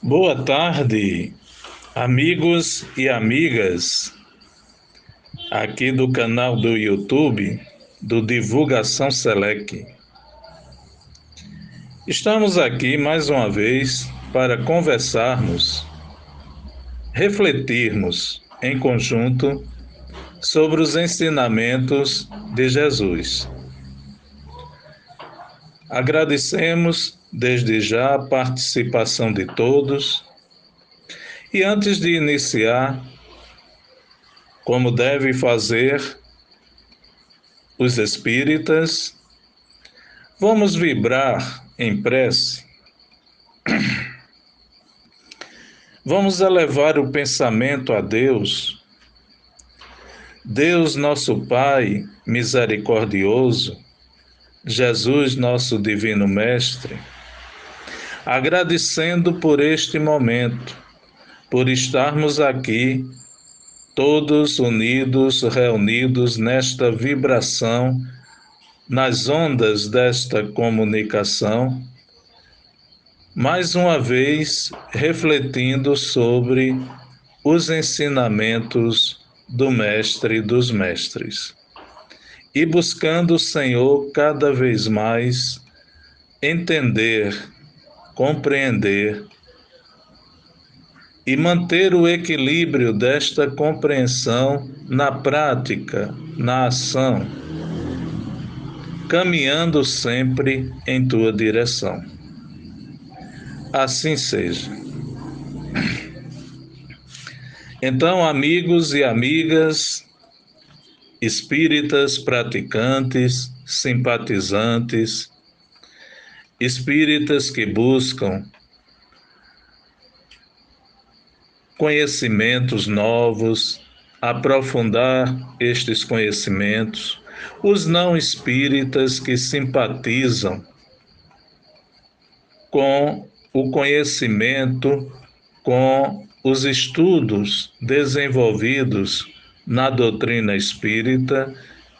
Boa tarde, amigos e amigas, aqui do canal do YouTube do Divulgação Select. Estamos aqui mais uma vez para conversarmos, refletirmos em conjunto sobre os ensinamentos de Jesus. Agradecemos desde já a participação de todos e antes de iniciar, como deve fazer os espíritas, vamos vibrar em prece. Vamos elevar o pensamento a Deus. Deus, nosso Pai misericordioso, Jesus, nosso Divino Mestre, agradecendo por este momento, por estarmos aqui, todos unidos, reunidos nesta vibração, nas ondas desta comunicação, mais uma vez refletindo sobre os ensinamentos do Mestre dos Mestres e buscando o Senhor cada vez mais entender, compreender e manter o equilíbrio desta compreensão na prática, na ação, caminhando sempre em tua direção. Assim seja. Então, amigos e amigas, espíritas praticantes, simpatizantes, espíritas que buscam conhecimentos novos, aprofundar estes conhecimentos, os não espíritas que simpatizam com o conhecimento, com os estudos desenvolvidos na doutrina espírita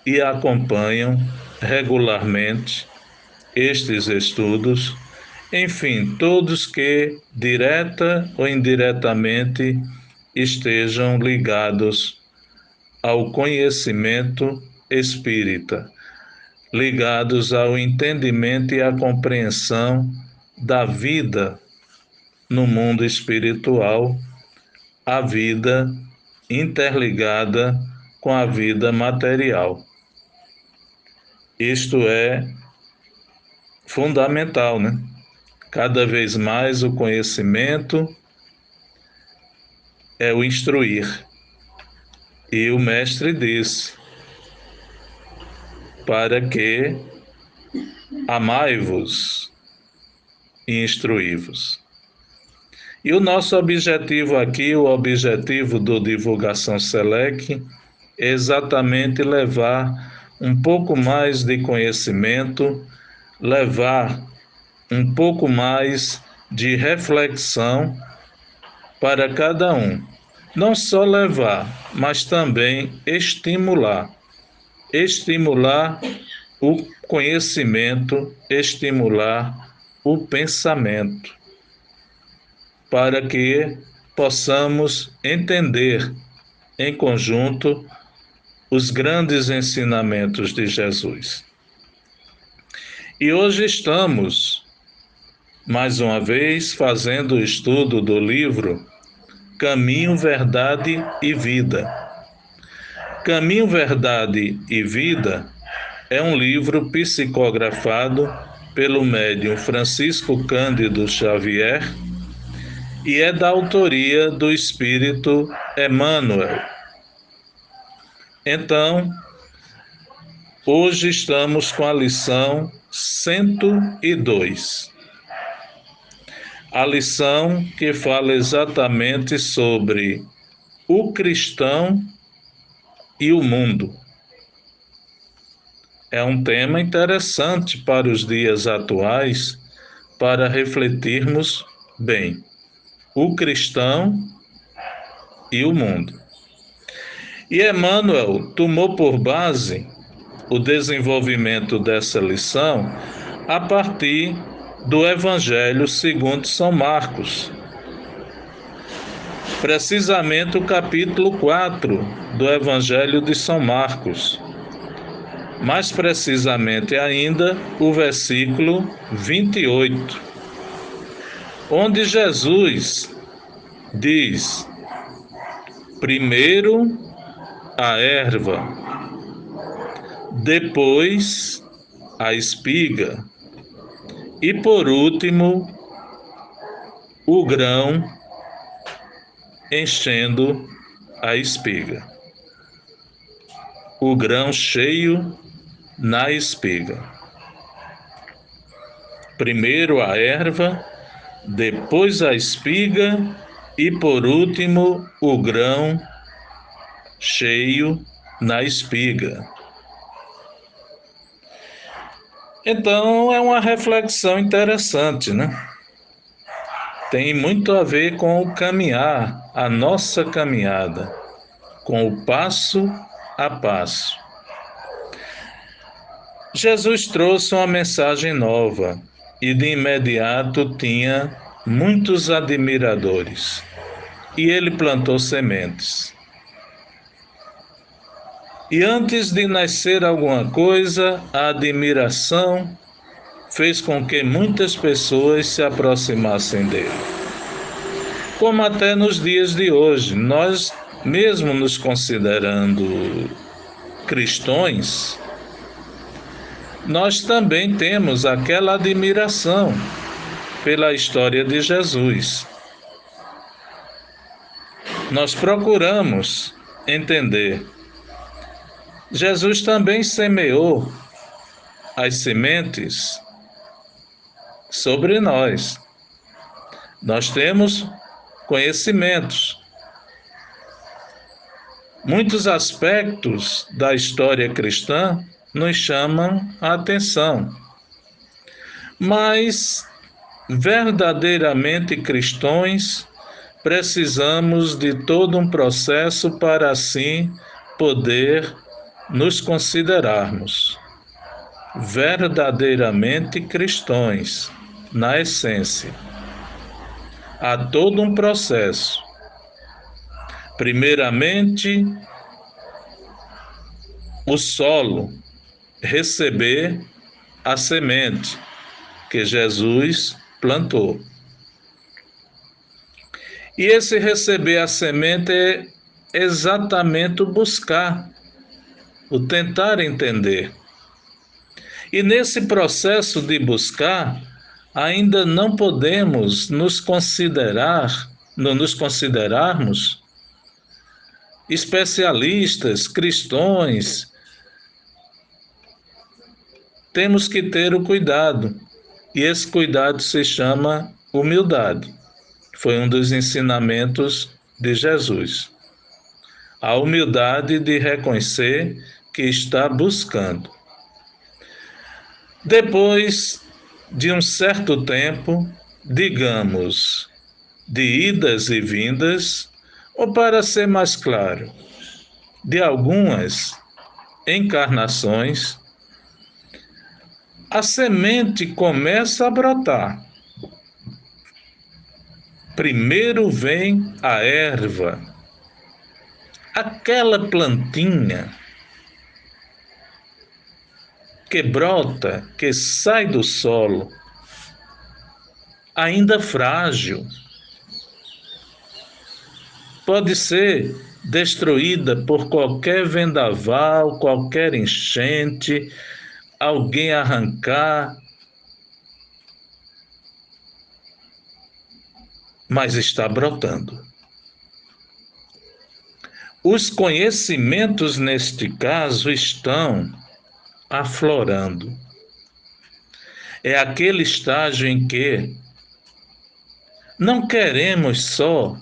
e acompanham regularmente estes estudos, enfim, todos que, direta ou indiretamente, estejam ligados ao conhecimento espírita, ligados ao entendimento e à compreensão da vida no mundo espiritual, a vida interligada com a vida material. Isto é fundamental, né? Cada vez mais o conhecimento é o instruir. E o mestre disse: para que amai-vos e instruí-vos. E o nosso objetivo aqui, o objetivo do Divulgação Select, é exatamente levar um pouco mais de conhecimento, levar um pouco mais de reflexão para cada um. Não só levar, mas também estimular. Estimular o conhecimento, estimular o pensamento, para que possamos entender em conjunto os grandes ensinamentos de Jesus. E hoje estamos, mais uma vez, fazendo o estudo do livro Caminho, Verdade e Vida. Caminho, Verdade e Vida é um livro psicografado pelo médium Francisco Cândido Xavier e é da autoria do espírito Emmanuel. Então, hoje estamos com a lição 102. A lição que fala exatamente sobre o cristão e o mundo. É um tema interessante para os dias atuais, para refletirmos bem. O cristão e o mundo. E Emmanuel tomou por base o desenvolvimento dessa lição a partir do Evangelho segundo São Marcos, precisamente o capítulo 4 do Evangelho de São Marcos. Mais precisamente ainda, o versículo 28, onde Jesus diz: primeiro a erva, depois a espiga, e por último o grão enchendo a espiga. O grão cheio na espiga. Primeiro a erva, depois a espiga e por último o grão cheio na espiga. Então é uma reflexão interessante, né? Tem muito a ver com o caminhar, a nossa caminhada, com o passo a passo. Jesus trouxe uma mensagem nova e de imediato tinha muitos admiradores. E ele plantou sementes. E antes de nascer alguma coisa, a admiração fez com que muitas pessoas se aproximassem dele. Como até nos dias de hoje, nós, mesmo nos considerando cristãos, nós também temos aquela admiração pela história de Jesus. Nós procuramos entender. Jesus também semeou as sementes sobre nós. Nós temos conhecimentos. Muitos aspectos da história cristã nos chamam a atenção. Mas, verdadeiramente cristãos, precisamos de todo um processo para assim poder nos considerarmos verdadeiramente cristãos, na essência. Há todo um processo. Primeiramente, o solo, receber a semente que Jesus plantou. E esse receber a semente é exatamente o buscar, o tentar entender. E nesse processo de buscar, ainda não podemos nos considerarmos especialistas, cristãos. Temos que ter o cuidado, e esse cuidado se chama humildade. Foi um dos ensinamentos de Jesus. A humildade de reconhecer que está buscando. Depois de um certo tempo, digamos, de idas e vindas, ou para ser mais claro, de algumas encarnações, a semente começa a brotar. Primeiro vem a erva, aquela plantinha que brota, que sai do solo, ainda frágil. Pode ser destruída por qualquer vendaval, qualquer enchente, alguém arrancar, mas está brotando. Os conhecimentos, neste caso, estão aflorando. É aquele estágio em que não queremos só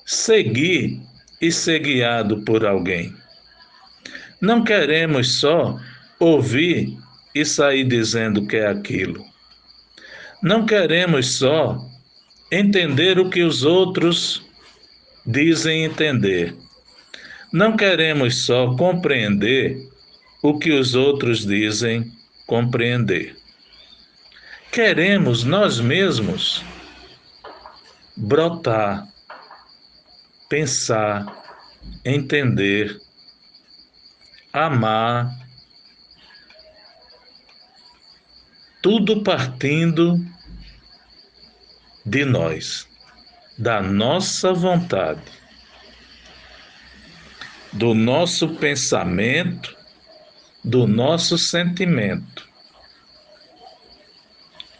seguir e ser guiado por alguém. Não queremos só ouvir e sair dizendo que é aquilo. Não queremos só entender o que os outros dizem entender. Não queremos só compreender o que os outros dizem compreender. Queremos nós mesmos brotar, pensar, entender, amar, tudo partindo de nós, da nossa vontade, do nosso pensamento, do nosso sentimento.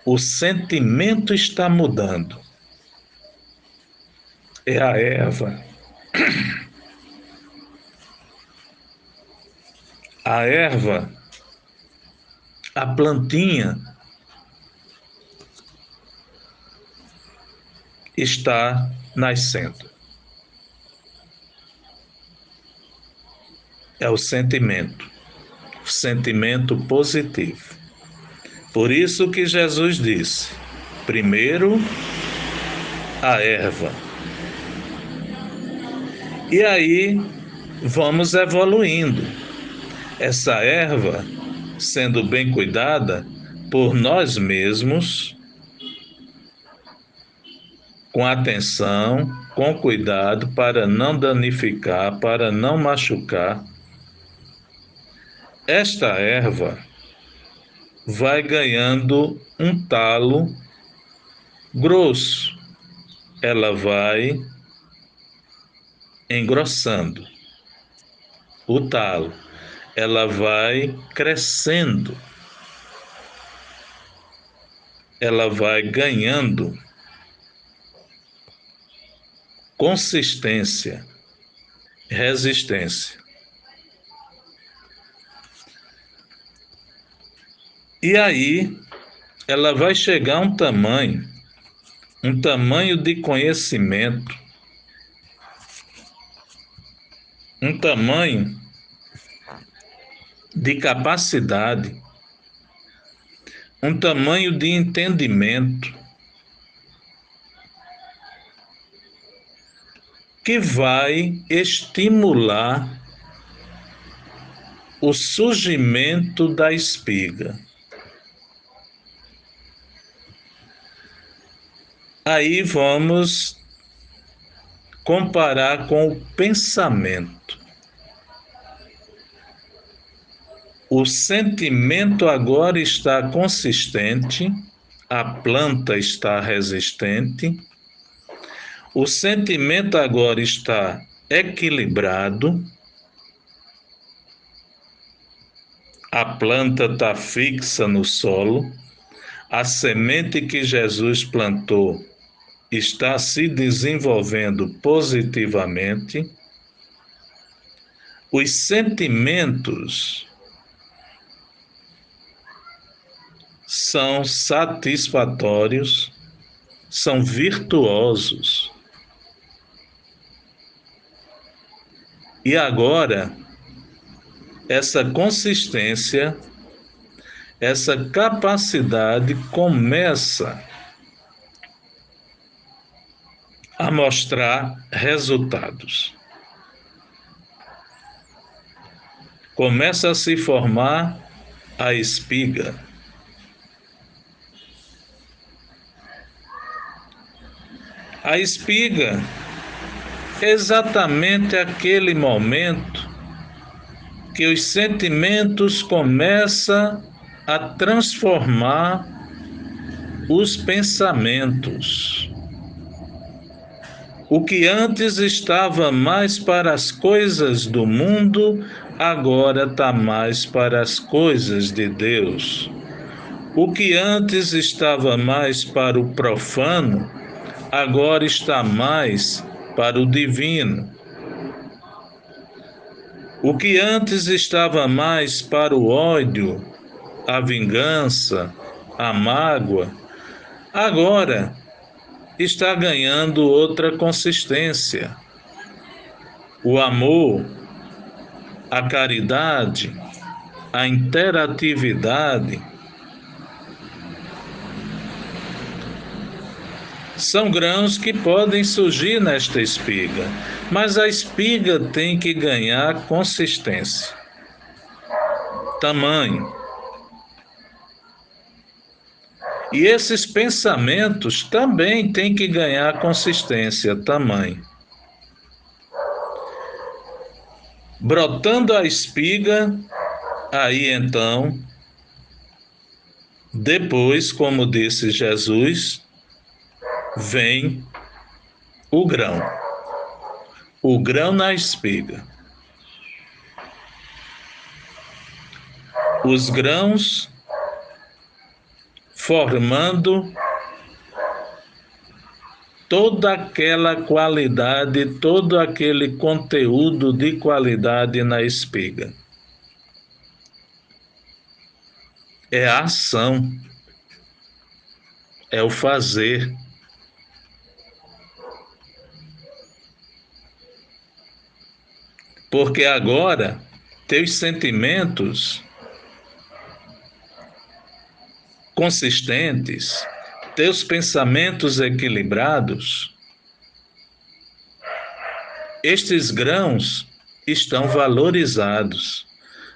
O sentimento está mudando. É a erva. A erva, a plantinha, está nascendo. É o sentimento positivo. Por isso que Jesus disse: primeiro a erva. E aí vamos evoluindo. Essa erva, sendo bem cuidada por nós mesmos, com atenção, com cuidado, para não danificar, para não machucar, esta erva vai ganhando um talo grosso, ela vai engrossando o talo, ela vai crescendo, ela vai ganhando consistência, resistência. E aí ela vai chegar a um tamanho de conhecimento, um tamanho de capacidade, um tamanho de entendimento que vai estimular o surgimento da espiga. Aí vamos comparar com o pensamento. O sentimento agora está consistente, a planta está resistente, o sentimento agora está equilibrado, a planta está fixa no solo, a semente que Jesus plantou está se desenvolvendo positivamente, os sentimentos são satisfatórios, são virtuosos. E agora, essa consistência, essa capacidade começa a mostrar resultados. Começa a se formar a espiga. A espiga é exatamente aquele momento que os sentimentos começam a transformar os pensamentos. O que antes estava mais para as coisas do mundo, agora está mais para as coisas de Deus. O que antes estava mais para o profano, agora está mais para o divino. O que antes estava mais para o ódio, a vingança, a mágoa, agora está ganhando outra consistência. O amor, a caridade, a interatividade são grãos que podem surgir nesta espiga, mas a espiga tem que ganhar consistência, tamanho. E esses pensamentos também têm que ganhar consistência, tamanho. Brotando a espiga, aí então, depois, como disse Jesus, vem o grão na espiga. Os grãos formando toda aquela qualidade, todo aquele conteúdo de qualidade na espiga. É a ação, é o fazer. Porque agora, teus sentimentos consistentes, teus pensamentos equilibrados, estes grãos estão valorizados.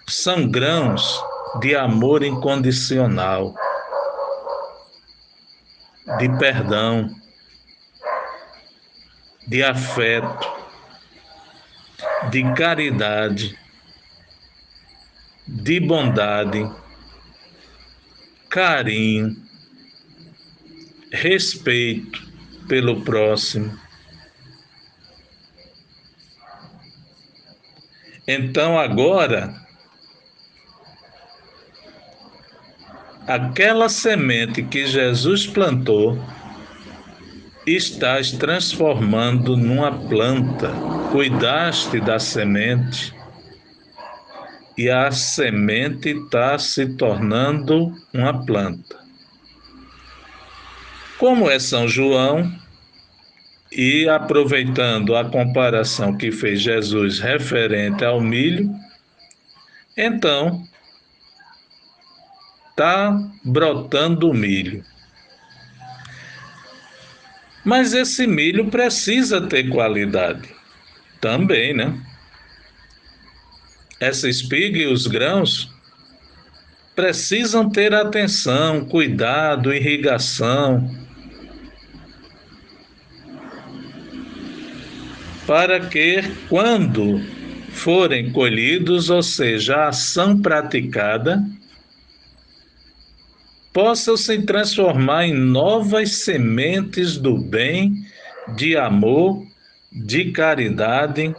São grãos de amor incondicional, de perdão, de afeto, de caridade, de bondade, carinho, respeito pelo próximo. Então agora, aquela semente que Jesus plantou, estás transformando numa planta. Cuidaste da semente e a semente está se tornando uma planta. Como é São João, e aproveitando a comparação que fez Jesus referente ao milho, então está brotando o milho. Mas esse milho precisa ter qualidade também, né? Essa espiga e os grãos precisam ter atenção, cuidado, irrigação, para que, quando forem colhidos, ou seja, a ação praticada, possam se transformar em novas sementes do bem, de amor, de caridade,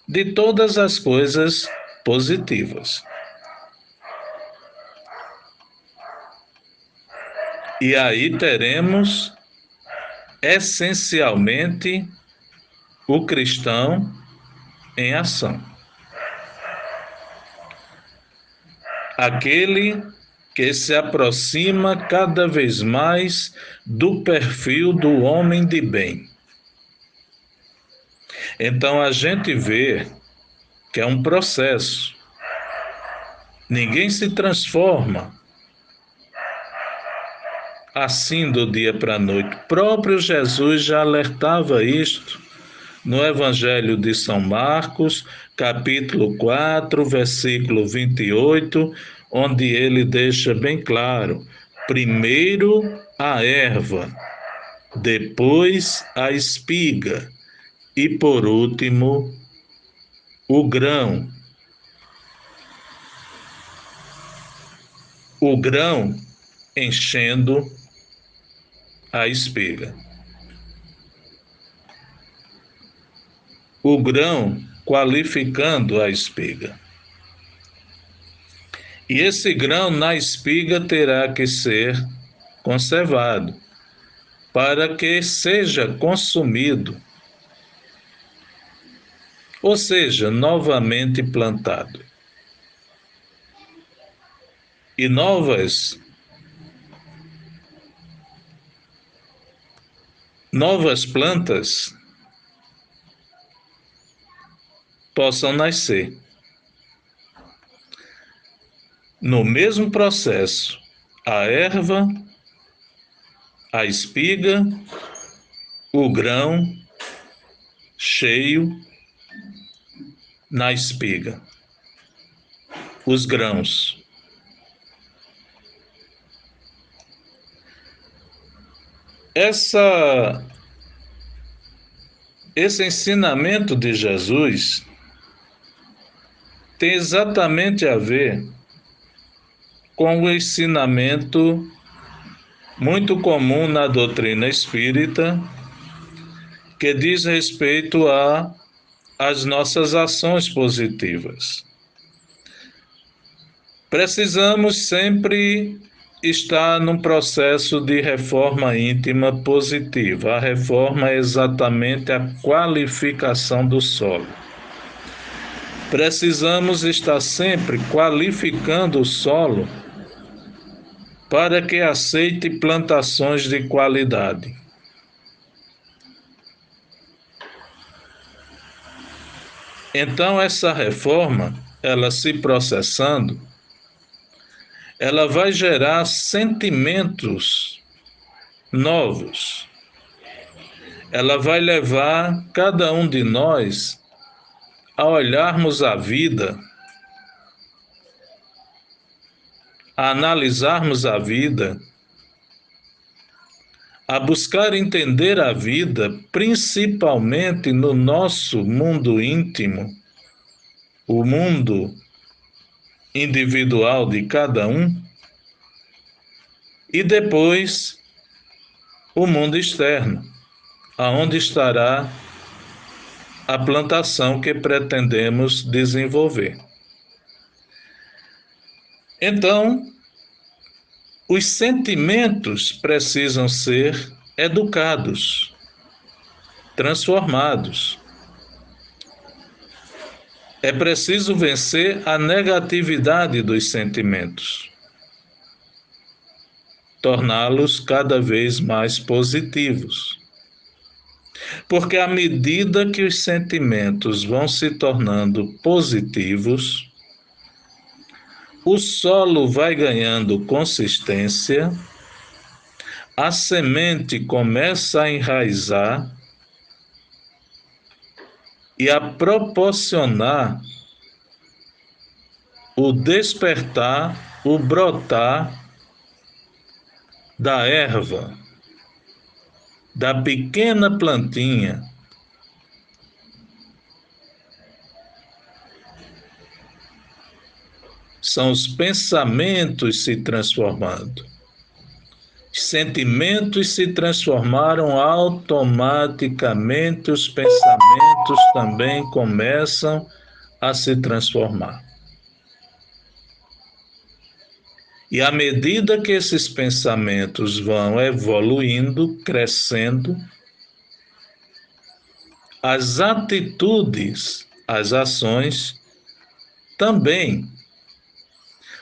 de todas as coisas positivas. E aí teremos, essencialmente, o cristão em ação. Aquele que se aproxima cada vez mais do perfil do homem de bem. Então a gente vê que é um processo. Ninguém se transforma assim do dia para a noite. O próprio Jesus já alertava isto no Evangelho de São Marcos, capítulo 4, versículo 28, onde ele deixa bem claro: primeiro a erva, depois a espiga e, por último, o grão. O grão enchendo a espiga. O grão qualificando a espiga. E esse grão na espiga terá que ser conservado para que seja consumido, ou seja, novamente plantado. E novas plantas possam nascer. No mesmo processo, a erva, a espiga, o grão cheio na espiga, os grãos. Esse ensinamento de Jesus tem exatamente a ver com o ensinamento muito comum na doutrina espírita, que diz respeito às nossas ações positivas. Precisamos sempre estar num processo de reforma íntima positiva. A reforma é exatamente a qualificação do solo. Precisamos estar sempre qualificando o solo para que aceite plantações de qualidade. Então, essa reforma, ela se processando, ela vai gerar sentimentos novos. Ela vai levar cada um de nós a olharmos a vida, a analisarmos a vida, a buscar entender a vida, principalmente no nosso mundo íntimo, o mundo individual de cada um, e depois o mundo externo, aonde estará a plantação que pretendemos desenvolver. Então, os sentimentos precisam ser educados, transformados. É preciso vencer a negatividade dos sentimentos, torná-los cada vez mais positivos. Porque à medida que os sentimentos vão se tornando positivos, o solo vai ganhando consistência, a semente começa a enraizar e a proporcionar o despertar, o brotar da erva, da pequena plantinha. São os pensamentos se transformando. Os sentimentos se transformaram automaticamente, os pensamentos também começam a se transformar. E à medida que esses pensamentos vão evoluindo, crescendo, as atitudes, as ações também.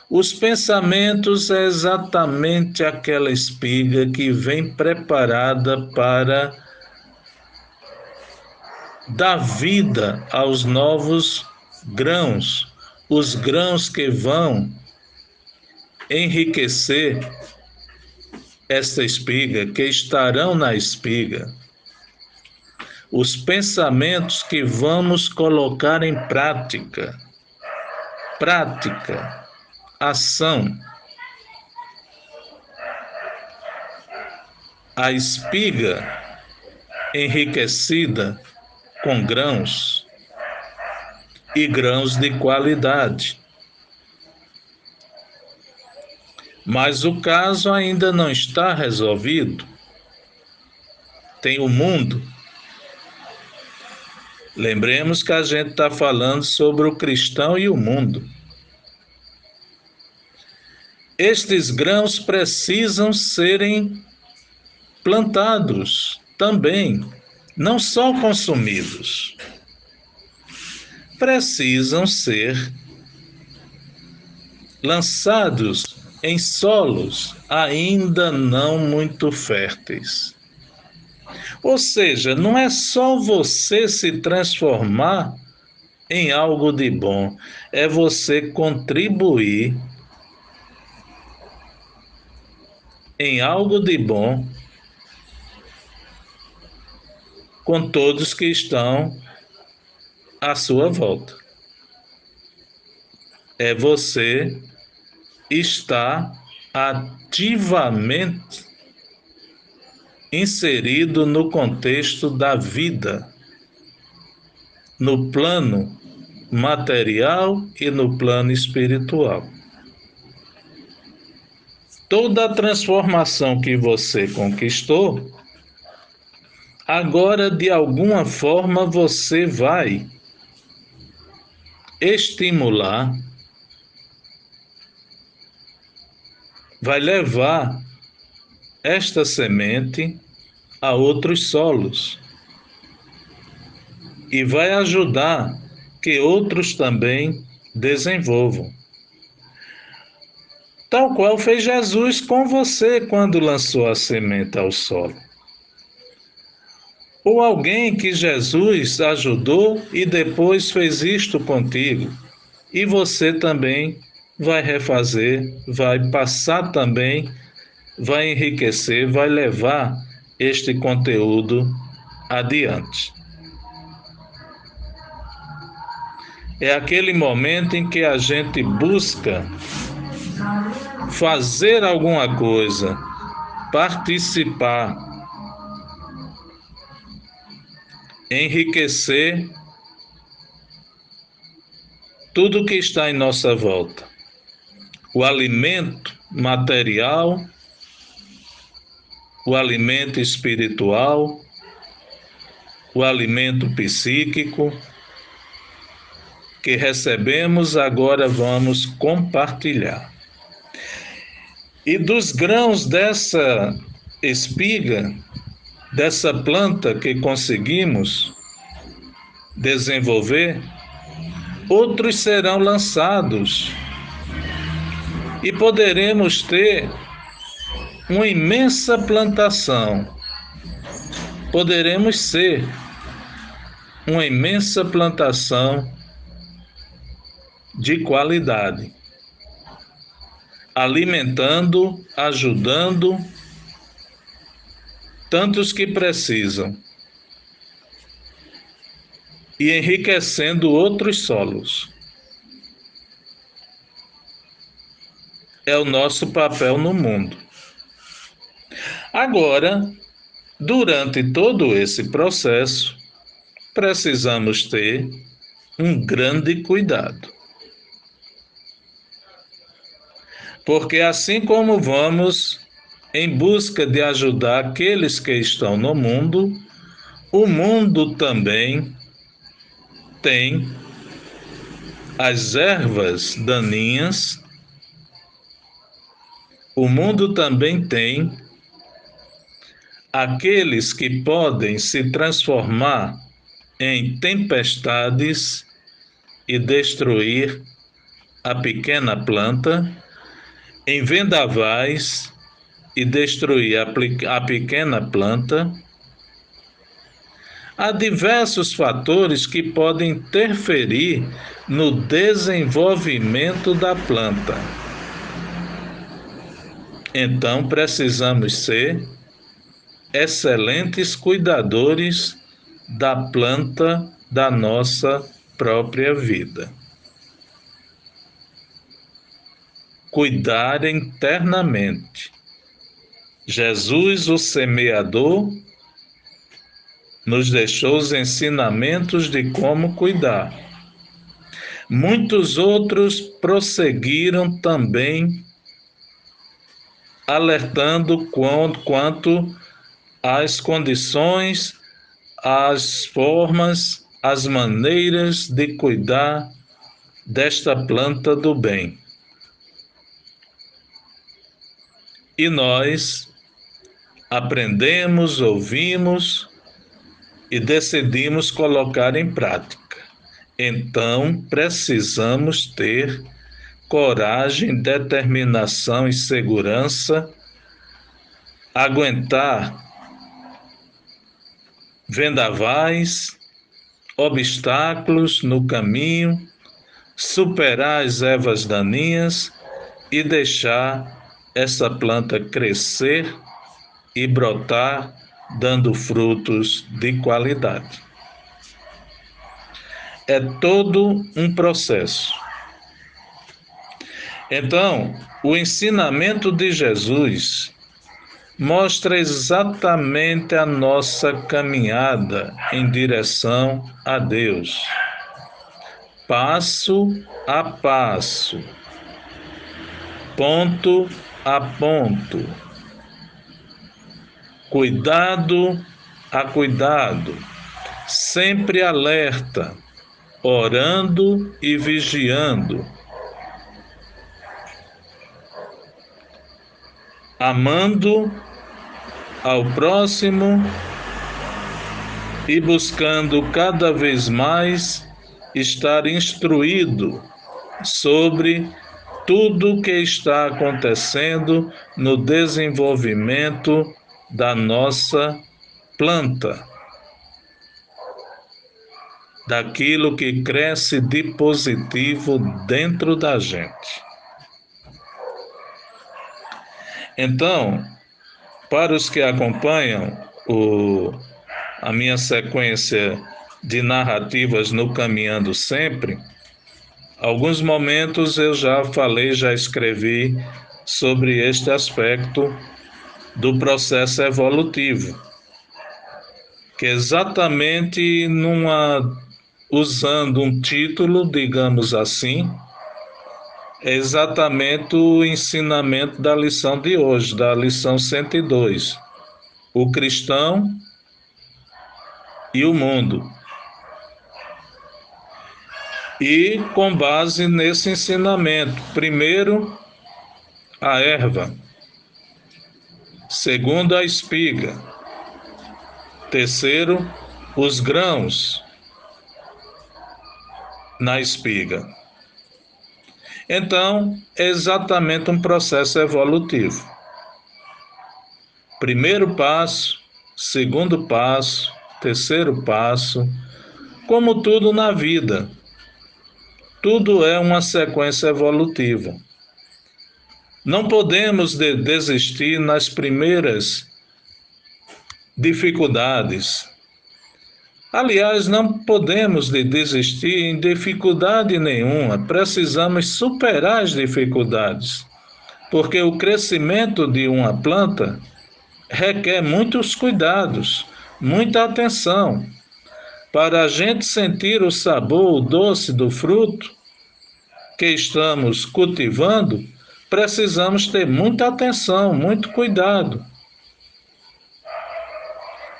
Os pensamentos é exatamente aquela espiga que vem preparada para dar vida aos novos grãos, os grãos que vão enriquecer esta espiga, que estarão na espiga. Os pensamentos que vamos colocar em prática, ação. A espiga enriquecida com grãos e grãos de qualidade. Mas o caso ainda não está resolvido. Tem o mundo. Lembremos que a gente está falando sobre o cristão e o mundo. Estes grãos precisam serem plantados também, não só consumidos. Precisam ser lançados em solos ainda não muito férteis. Ou seja, não é só você se transformar em algo de bom, é você contribuir em algo de bom com todos que estão à sua volta. É você estar ativamente inserido no contexto da vida, no plano material e no plano espiritual. Toda a transformação que você conquistou, agora de alguma forma você vai estimular, vai levar esta semente a outros solos e vai ajudar que outros também desenvolvam. Tal qual fez Jesus com você quando lançou a semente ao solo. Ou alguém que Jesus ajudou e depois fez isto contigo. E você também vai refazer, vai passar também, vai enriquecer, vai levar este conteúdo adiante. É aquele momento em que a gente busca fazer alguma coisa, participar, enriquecer tudo que está em nossa volta. O alimento material, o alimento espiritual, o alimento psíquico que recebemos, agora vamos compartilhar. E dos grãos dessa espiga, dessa planta que conseguimos desenvolver, outros serão lançados e poderemos ter uma imensa plantação. Poderemos ser uma imensa plantação de qualidade, alimentando, ajudando tantos que precisam e enriquecendo outros solos. É o nosso papel no mundo. Agora, durante todo esse processo, precisamos ter um grande cuidado. Porque assim como vamos em busca de ajudar aqueles que estão no mundo, o mundo também tem as ervas daninhas, o mundo também tem aqueles que podem se transformar em tempestades e destruir a pequena planta, em vendavais e destruir a pequena planta. Há diversos fatores que podem interferir no desenvolvimento da planta. Então, precisamos ser excelentes cuidadores da planta da nossa própria vida. Cuidar internamente. Jesus, o semeador, nos deixou os ensinamentos de como cuidar. Muitos outros prosseguiram também, alertando quanto às condições, às formas, às maneiras de cuidar desta planta do bem. E nós aprendemos, ouvimos e decidimos colocar em prática. Então, precisamos ter coragem, determinação e segurança, aguentar vendavais, obstáculos no caminho, superar as ervas daninhas e deixar essa planta crescer e brotar, dando frutos de qualidade. É todo um processo. Então, o ensinamento de Jesus mostra exatamente a nossa caminhada em direção a Deus. passo a passo, ponto a ponto, cuidado a cuidado, sempre alerta, orando e vigiando, amando ao próximo e buscando cada vez mais estar instruído sobre tudo o que está acontecendo no desenvolvimento da nossa planta, daquilo que cresce de positivo dentro da gente. Então, para os que acompanham a minha sequência de narrativas no Caminhando Sempre, alguns momentos eu já falei, já escrevi sobre este aspecto do processo evolutivo, que exatamente usando um título, digamos assim, é exatamente o ensinamento da lição de hoje, da lição 102, o cristão e o mundo. E com base nesse ensinamento, primeiro, a erva, segundo, a espiga, terceiro, os grãos na espiga. Então, é exatamente um processo evolutivo. Primeiro passo, segundo passo, terceiro passo, como tudo na vida, tudo é uma sequência evolutiva. Não podemos desistir nas primeiras dificuldades. Aliás, não podemos desistir em dificuldade nenhuma, precisamos superar as dificuldades, porque o crescimento de uma planta requer muitos cuidados, muita atenção. Para a gente sentir o sabor, o doce do fruto que estamos cultivando, precisamos ter muita atenção, muito cuidado.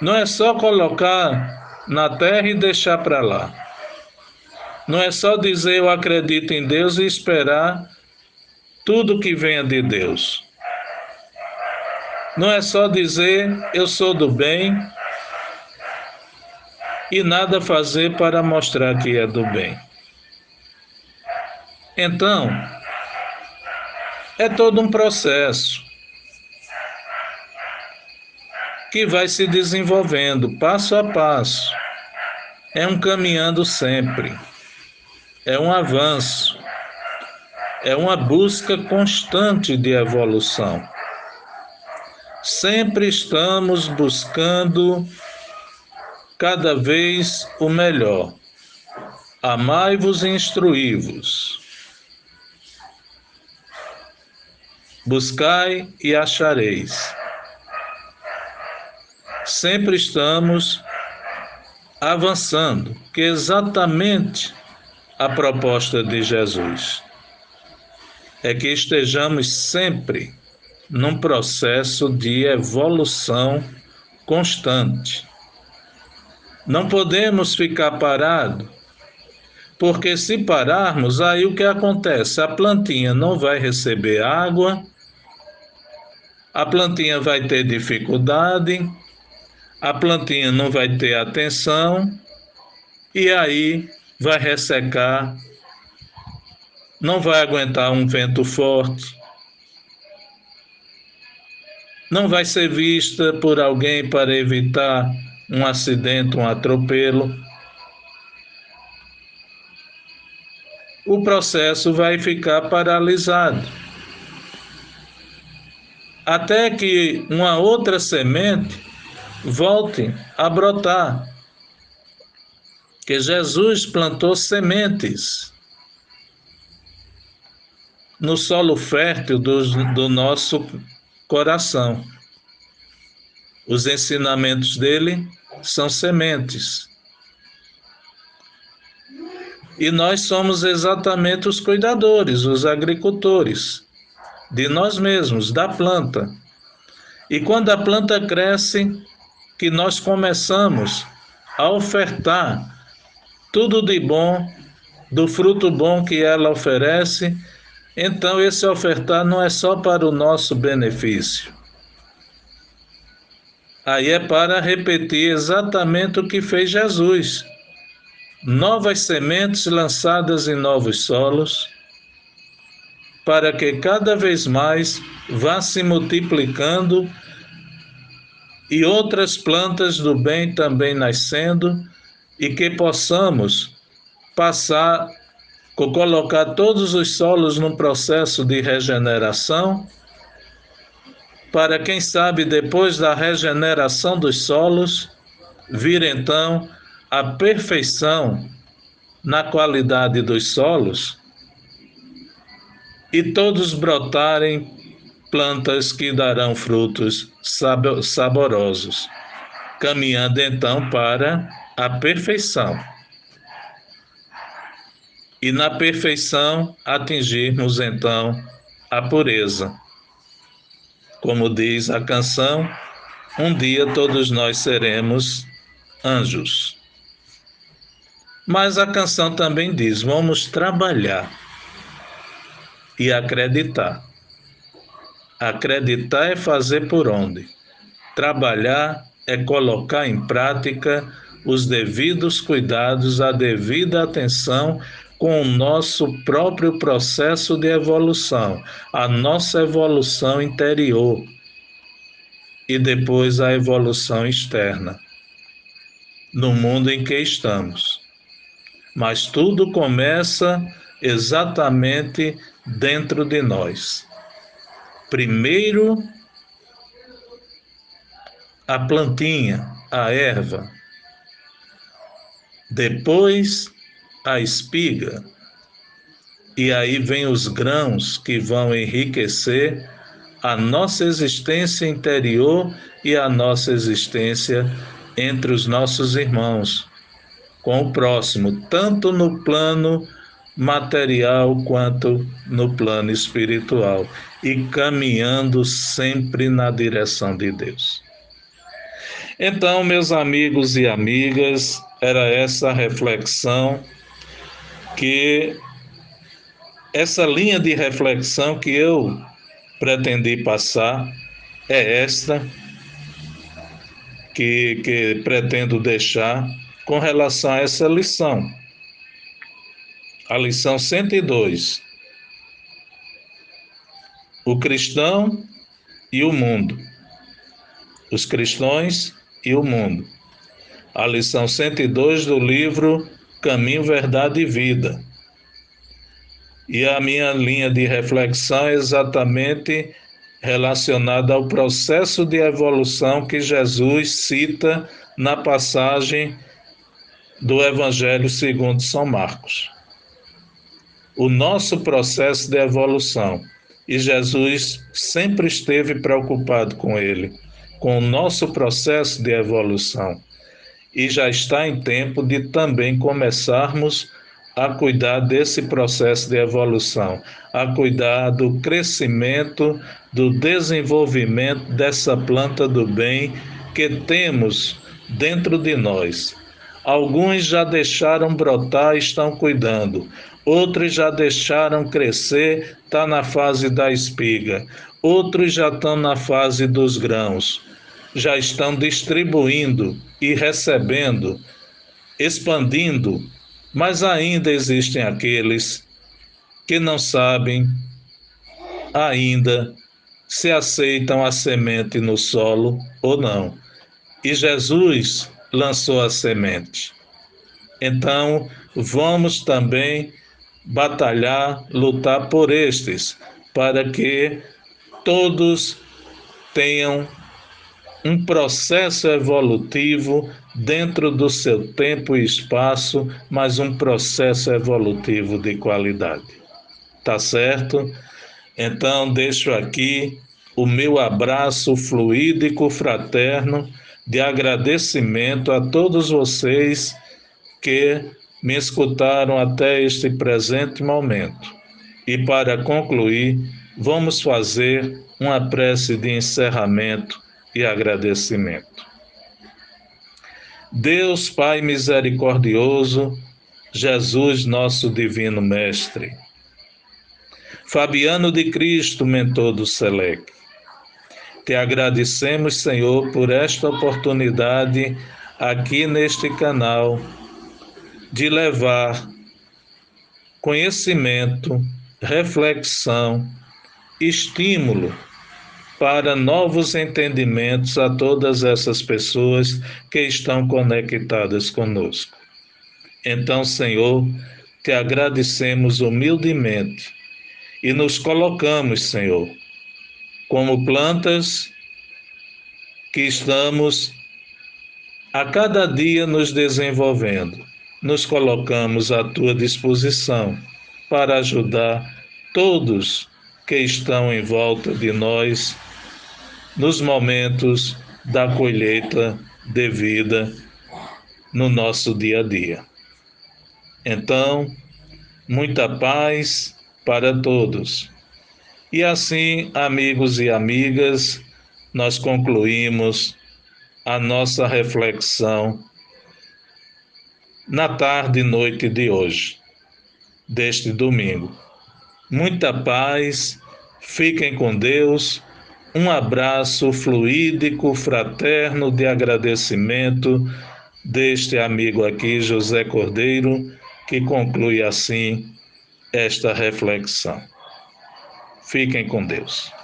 Não é só colocar na terra e deixar para lá. Não é só dizer eu acredito em Deus e esperar tudo que venha de Deus. Não é só dizer eu sou do bem e nada fazer para mostrar que é do bem. Então, é todo um processo que vai se desenvolvendo passo a passo. É um caminhando sempre. É um avanço. É uma busca constante de evolução. Sempre estamos buscando cada vez o melhor. Amai-vos e instruí-vos. Buscai e achareis. Sempre estamos avançando, que é exatamente a proposta de Jesus. É que estejamos sempre num processo de evolução constante. Não podemos ficar parados, porque se pararmos, aí o que acontece? A plantinha não vai receber água, a plantinha vai ter dificuldade, a plantinha não vai ter atenção, e aí vai ressecar, não vai aguentar um vento forte, não vai ser vista por alguém para evitar um acidente, um atropelo. O processo vai ficar paralisado. Até que uma outra semente volte a brotar. Que Jesus plantou sementes no solo fértil do nosso coração. Os ensinamentos dele são sementes. E nós somos exatamente os cuidadores, os agricultores de nós mesmos, da planta. E quando a planta cresce, que nós começamos a ofertar tudo de bom, do fruto bom que ela oferece, então esse ofertar não é só para o nosso benefício. Aí é para repetir exatamente o que fez Jesus. Novas sementes lançadas em novos solos, para que cada vez mais vá se multiplicando e outras plantas do bem também nascendo, e que possamos passar, colocar todos os solos num processo de regeneração, para quem sabe depois da regeneração dos solos, vir então a perfeição na qualidade dos solos e todos brotarem plantas que darão frutos saborosos, caminhando então para a perfeição. E na perfeição atingirmos então a pureza. Como diz a canção, um dia todos nós seremos anjos. Mas a canção também diz: vamos trabalhar e acreditar. Acreditar é fazer por onde? Trabalhar é colocar em prática os devidos cuidados, a devida atenção com o nosso próprio processo de evolução, a nossa evolução interior e depois a evolução externa, no mundo em que estamos. Mas tudo começa exatamente dentro de nós. Primeiro, a plantinha, a erva. Depois, a espiga. E aí vem os grãos que vão enriquecer a nossa existência interior e a nossa existência entre os nossos irmãos, com o próximo, tanto no plano material quanto no plano espiritual, e caminhando sempre na direção de Deus. Então, meus amigos e amigas, era essa reflexão essa linha de reflexão que eu pretendi passar, é esta que pretendo deixar com relação a essa lição. A lição 102. O cristão e o mundo. Os cristãos e o mundo. A lição 102 do livro Caminho, Verdade e Vida. E a minha linha de reflexão é exatamente relacionada ao processo de evolução que Jesus cita na passagem do Evangelho segundo São Marcos. O nosso processo de evolução. E Jesus sempre esteve preocupado com ele, com o nosso processo de evolução. E já está em tempo de também começarmos a cuidar desse processo de evolução, a cuidar do crescimento, do desenvolvimento dessa planta do bem que temos dentro de nós. Alguns já deixaram brotar e estão cuidando, outros já deixaram crescer, está na fase da espiga, outros já estão na fase dos grãos, já estão distribuindo e recebendo, expandindo. Mas ainda existem aqueles que não sabem ainda se aceitam a semente no solo ou não. E Jesus lançou a semente. Então, vamos também batalhar, lutar por estes, para que todos tenham um processo evolutivo dentro do seu tempo e espaço, mas um processo evolutivo de qualidade. Tá certo? Então, deixo aqui o meu abraço fluídico, fraterno, de agradecimento a todos vocês que me escutaram até este presente momento. E para concluir, vamos fazer uma prece de encerramento e agradecimento. Deus Pai misericordioso, Jesus, nosso divino Mestre, Fabiano de Cristo, mentor do SELEC, te agradecemos, Senhor, por esta oportunidade aqui neste canal de levar conhecimento, reflexão, estímulo para novos entendimentos a todas essas pessoas que estão conectadas conosco. Então, Senhor, te agradecemos humildemente e nos colocamos, Senhor, como plantas que estamos a cada dia nos desenvolvendo. Nos colocamos à tua disposição para ajudar todos que estão em volta de nós nos momentos da colheita devida no nosso dia a dia. Então, muita paz para todos. E assim, amigos e amigas, nós concluímos a nossa reflexão na tarde e noite de hoje, deste domingo. Muita paz, fiquem com Deus. Um abraço fluídico, fraterno, de agradecimento deste amigo aqui, José Cordeiro, que conclui assim esta reflexão. Fiquem com Deus.